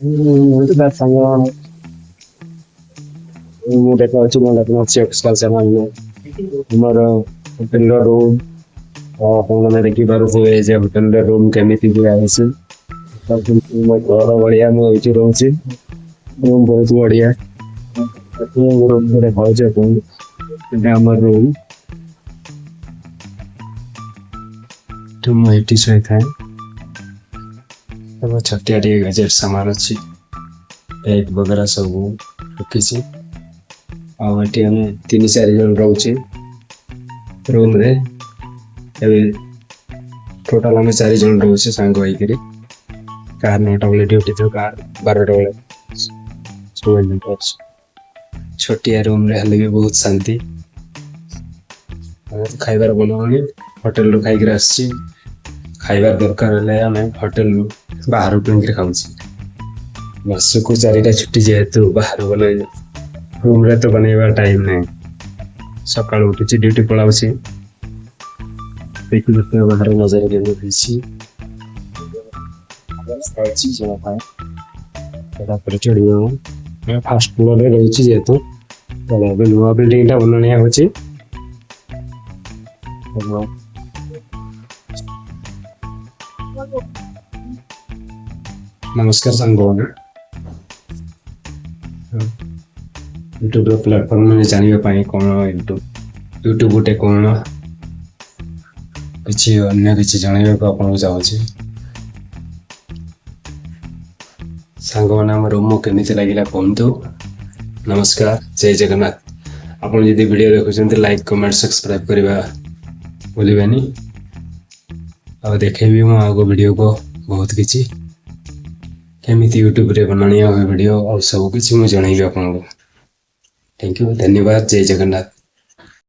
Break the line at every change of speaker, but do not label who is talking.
datang mudah kalau cuma datang siap sekali sama ini हमारा hotel का room और हम मैंने देखी बार हुए जे होटल का रूम केमिति भी आए से तब मैं बहुत बढ़िया मैं इच रूम से रूम बहुत बढ़िया रूम मेरे बहुत जे रूम ये हमारा रूम तुम एटी से था तब छटिया टे गजर सामान अच्छी एक वगैरह सब रखी सी और एटी हमें 3-4 जन रहउचे रूम रे एबे टोटल हमें 4 जन रहउचे सांग होई करी कार 9टा वाले ड्यूटी तो कार 12टा वाले छोटिया रूम रे हले भी बहुत शांति खाइबार बनाउने होटल रो खाइ गिरा आछि खाइबार दरकार ले हमें होटल बाहर किन खाउछि वर्षको 4टा छुट्टी जेहेतु बाहर बनाइ रूम रे तो बनैबा टाइम नहीं सकाळ उठिछि ड्यूटी पळाउछि देखु जते बाहर नजर गेलो हिछि साइछि जरा पाए एटा पर चढ़ियो मैं फास्ट फ्लोर रे रहिछि जेहेतु तले बे नुवा बिल्डिंग टा बननिया होछि नमस्कार संगोने यूट्यूब प्लेटफॉर्म में जानिबा पाई कोन यूट्यूब गोटे कोन किछि अन्य किछि जानिबा को आपन चाहूछि सांगवाना हमर रूम केमिति लागिला कहंतु नमस्कार जय जगन्नाथ आपन यदि वीडियो देखुछन्ते लाइक कमेंट सब्सक्राइब करबा भूलिबानी और देखेबी मो आगो वीडियो को बहुत किछि केमिति यूट्यूब रे बनानिया वीडियो और सब किछि मु जणाइबा आपन थैंक यू धन्यवाद जय जगन्नाथ।